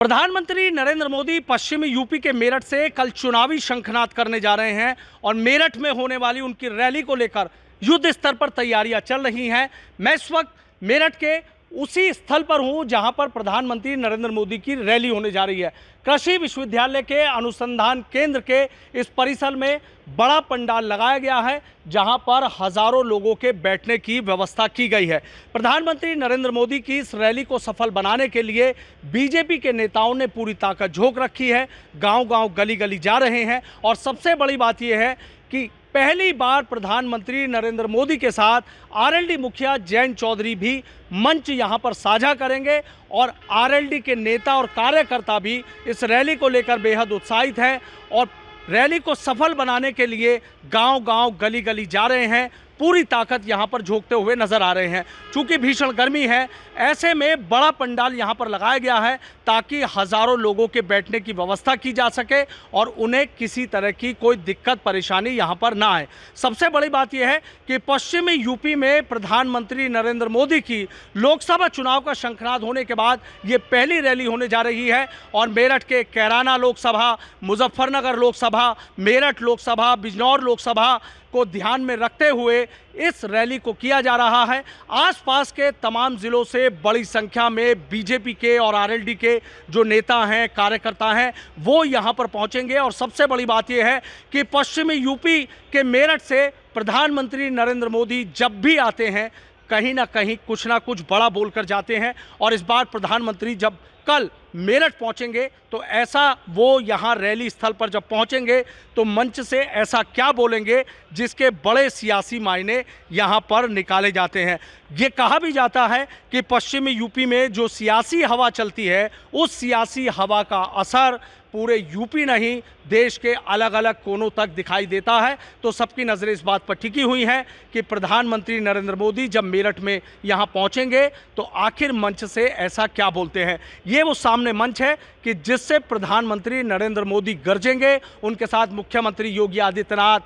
प्रधानमंत्री नरेंद्र मोदी पश्चिमी यूपी के मेरठ से कल चुनावी शंखनाद करने जा रहे हैं और मेरठ में होने वाली उनकी रैली को लेकर युद्ध स्तर पर तैयारियां चल रही हैं। मैं इस वक्त मेरठ के उसी स्थल पर हूं जहां पर प्रधानमंत्री नरेंद्र मोदी की रैली होने जा रही है। कृषि विश्वविद्यालय के अनुसंधान केंद्र के इस परिसर में बड़ा पंडाल लगाया गया है जहां पर हजारों लोगों के बैठने की व्यवस्था की गई है। प्रधानमंत्री नरेंद्र मोदी की इस रैली को सफल बनाने के लिए बीजेपी के नेताओं ने पूरी ताकत झोंक रखी है, गांव-गांव गली-गली जा रहे हैं और सबसे बड़ी बात यह है कि पहली बार प्रधानमंत्री नरेंद्र मोदी के साथ आरएलडी मुखिया जयंत चौधरी भी मंच यहां पर साझा करेंगे और आरएलडी के नेता और कार्यकर्ता भी इस रैली को लेकर बेहद उत्साहित हैं और रैली को सफल बनाने के लिए गांव-गांव गली-गली जा रहे हैं, पूरी ताकत यहां पर झोंकते हुए नजर आ रहे हैं। चूंकि भीषण गर्मी है, ऐसे में बड़ा पंडाल यहां पर लगाया गया है ताकि हजारों लोगों के बैठने की व्यवस्था की जा सके और उन्हें किसी तरह की कोई दिक्कत परेशानी यहां पर ना आए। सबसे बड़ी बात यह है कि पश्चिमी यूपी में प्रधानमंत्री नरेंद्र मोदी की लोकसभा चुनाव का शंखनाद होने के बाद ये पहली रैली होने जा रही है और मेरठ के कैराना लोकसभा, मुजफ्फरनगर लोकसभा, मेरठ लोकसभा, बिजनौर लोकसभा को ध्यान में रखते हुए इस रैली को किया जा रहा है। आसपास के तमाम जिलों से बड़ी संख्या में बीजेपी के और आरएलडी के जो नेता हैं, कार्यकर्ता हैं, वो यहां पर पहुंचेंगे और सबसे बड़ी बात यह है कि पश्चिमी यूपी के मेरठ से प्रधानमंत्री नरेंद्र मोदी जब भी आते हैं कहीं ना कुछ बड़ा बोलकर जाते हैं और इस बार प्रधानमंत्री जब कल मेरठ पहुंचेंगे तो ऐसा वो यहां रैली स्थल पर जब पहुंचेंगे तो मंच से ऐसा क्या बोलेंगे जिसके बड़े सियासी मायने यहां पर निकाले जाते हैं। ये कहा भी जाता है कि पश्चिमी यूपी में जो सियासी हवा चलती है उस सियासी हवा का असर पूरे यूपी नहीं देश के अलग अलग कोनों तक दिखाई देता है। तो सबकी नज़रें इस बात पर टिकी हुई हैं कि प्रधानमंत्री नरेंद्र मोदी जब मेरठ में यहाँ पहुँचेंगे तो आखिर मंच से ऐसा क्या बोलते हैं। ये वो सामने मंच है कि जिससे प्रधानमंत्री नरेंद्र मोदी गरजेंगे। उनके साथ मुख्यमंत्री योगी आदित्यनाथ,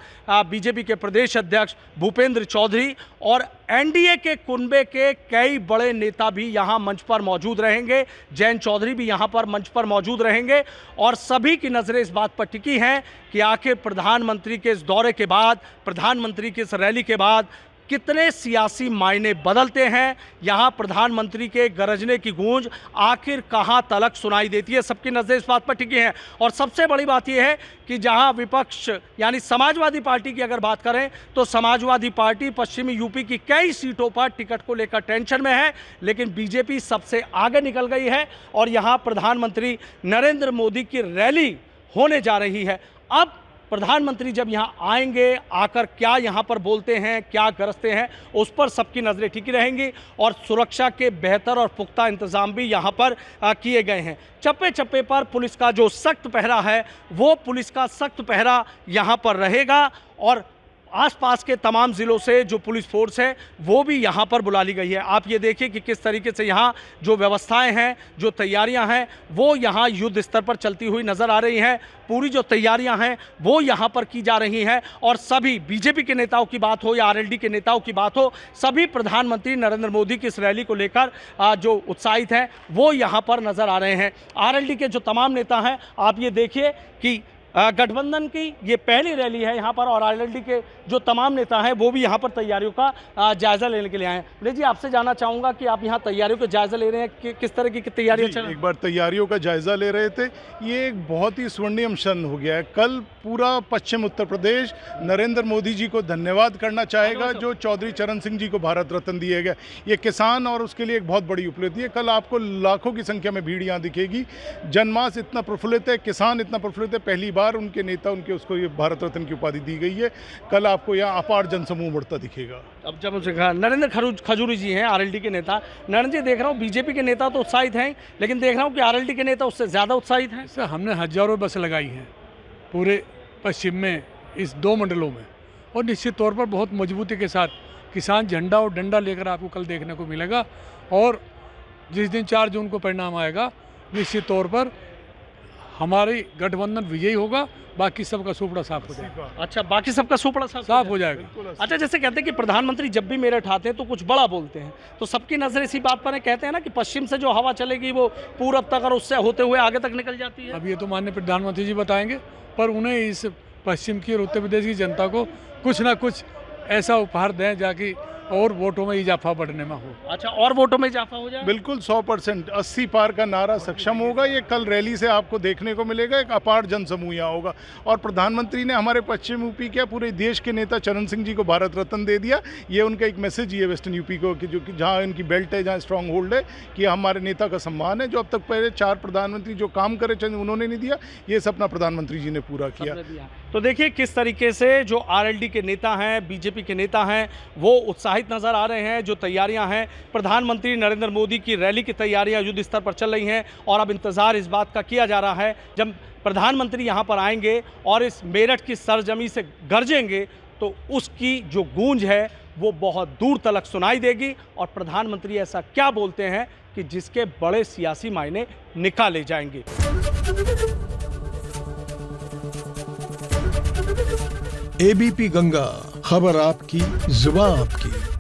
बीजेपी के प्रदेश अध्यक्ष भूपेंद्र चौधरी और एनडीए के कुनबे के कई बड़े नेता भी यहाँ मंच पर मौजूद रहेंगे। जयंत चौधरी भी यहाँ पर मंच पर मौजूद रहेंगे और सभी की नज़रें इस बात पर टिकी हैं कि आखिर प्रधानमंत्री के इस दौरे के बाद, प्रधानमंत्री की इस रैली के बाद कितने सियासी मायने बदलते हैं। यहाँ प्रधानमंत्री के गरजने की गूंज आखिर कहाँ तलक सुनाई देती है, सबकी नज़रें इस बात पर टिकी हैं। और सबसे बड़ी बात यह है कि जहाँ विपक्ष यानी समाजवादी पार्टी की अगर बात करें तो समाजवादी पार्टी पश्चिमी यूपी की कई सीटों पर टिकट को लेकर टेंशन में है, लेकिन बीजेपी सबसे आगे निकल गई है और यहाँ प्रधानमंत्री नरेंद्र मोदी की रैली होने जा रही है। अब प्रधानमंत्री जब यहाँ आएंगे, आकर क्या यहाँ पर बोलते हैं, क्या गरजते हैं, उस पर सबकी नज़रें टिकी रहेंगी और सुरक्षा के बेहतर और पुख्ता इंतजाम भी यहाँ पर किए गए हैं। चप्पे चप्पे पर पुलिस का जो सख्त पहरा है वो पुलिस का सख्त पहरा यहाँ पर रहेगा और आसपास के तमाम ज़िलों से जो पुलिस फोर्स है वो भी यहाँ पर बुला ली गई है। आप ये देखिए कि किस तरीके से यहाँ जो व्यवस्थाएं हैं, जो तैयारियां हैं वो यहाँ युद्ध स्तर पर चलती हुई नज़र आ रही हैं। पूरी जो तैयारियां हैं वो यहाँ पर की जा रही हैं और सभी बीजेपी के नेताओं की बात हो या आरएलडी के नेताओं की बात हो, सभी प्रधानमंत्री नरेंद्र मोदी की इस रैली को लेकर जो उत्साहित हैं वो यहाँ पर नज़र आ रहे हैं। आरएलडी के जो तमाम नेता हैं, आप ये देखिए कि गठबंधन की ये पहली रैली है यहाँ पर और आरएलडी के जो तमाम नेता हैं वो भी यहाँ पर तैयारियों का जायज़ा लेने के लिए आए हैं। विनय जी, आपसे जानना चाहूँगा कि आप यहाँ तैयारियों का जायज़ा ले रहे हैं कि किस तरह की तैयारियाँ चल रही हैं? एक बार तैयारियों का जायज़ा ले रहे थे। ये एक बहुत ही स्वर्णिम क्षण हो गया है। कल पूरा पश्चिम उत्तर प्रदेश नरेंद्र मोदी जी को धन्यवाद करना चाहेगा जो चौधरी चरण सिंह जी को भारत रत्न दिए गए। ये किसान और उसके लिए एक बहुत बड़ी उपलब्धि है। कल आपको लाखों की संख्या में भीड़ यहाँ दिखेगी। जनमास इतना प्रफुल्लित है, किसान इतना प्रफुल्लित है, पहली बार उनके नेता उसको ये भारत रत्न की उपाधि दी गई है। कल आपको यहाँ अपार जनसमूह बढ़ता दिखेगा। अब जब मुझे कहा नरेंद्र खजूरी जी हैं आरएलडी के नेता, नरेंद्र जी देख रहा हूँ बीजेपी के नेता तो उत्साहित हैं, लेकिन देख रहा हूँ कि आरएलडी के नेता उससे ज़्यादा उत्साहित हैं। सर, हमने हजारों बस लगाई हैं पूरे पश्चिम में, इस 2 मंडलों में, और निश्चित तौर पर बहुत मजबूती के साथ किसान झंडा और डंडा लेकर आपको कल देखने को मिलेगा। और जिस दिन 4 जून को परिणाम आएगा, निश्चित तौर पर हमारी गठबंधन विजयी होगा, बाकी सबका सुपड़ा साफ हो जाएगा। अच्छा, बाकी सबका सुपड़ा साफ हो जाएगा। अच्छा, जैसे कहते हैं कि प्रधानमंत्री जब भी मेरठ आते हैं तो कुछ बड़ा बोलते हैं, तो सबकी नजर इसी बात पर है। कहते हैं ना कि पश्चिम से जो हवा चलेगी वो पूरब तक और उससे होते हुए आगे तक निकल जाती है। अब ये तो माननीय प्रधानमंत्री जी बताएंगे, पर उन्हें इस पश्चिम की और उत्तर प्रदेश की जनता को कुछ ना कुछ ऐसा उपहार दें जाकि और वोटों में इजाफा बढ़ने में हो। अच्छा, और वोटों में इजाफा हो जाए। बिल्कुल 100%, 80 पार का नारा सक्षम होगा। ये कल रैली से आपको देखने को मिलेगा, एक अपार जनसमूह यहाँ होगा। और प्रधानमंत्री ने हमारे पश्चिम यूपी क्या पूरे देश के नेता चरण सिंह जी को भारत रत्न दे दिया। ये उनका एक मैसेज ही है वेस्टर्न यूपी को कि जो कि जहाँ इनकी बेल्ट है, जहाँ स्ट्रॉन्ग होल्ड है, कि हमारे नेता का सम्मान है। जो अब तक पहले 4 प्रधानमंत्री जो काम करे उन्होंने नहीं दिया, ये सपना प्रधानमंत्री जी ने पूरा किया। तो देखिए किस तरीके से जो आरएलडी के नेता हैं, बीजेपी के नेता हैं, वो उत्साहित नजर आ रहे हैं। जो तैयारियां हैं, प्रधानमंत्री नरेंद्र मोदी की रैली की तैयारियां युद्ध स्तर पर चल रही हैं और अब इंतजार इस बात का किया जा रहा है जब प्रधानमंत्री यहां पर आएंगे और इस मेरठ की सरजमी से गरजेंगे तो उसकी जो गूंज है वो बहुत दूर तलक सुनाई देगी। और प्रधानमंत्री ऐसा क्या बोलते हैं कि जिसके बड़े सियासी मायने निकाले जाएंगे। एबीपी गंगा, खबर आपकी, जुबान आपकी।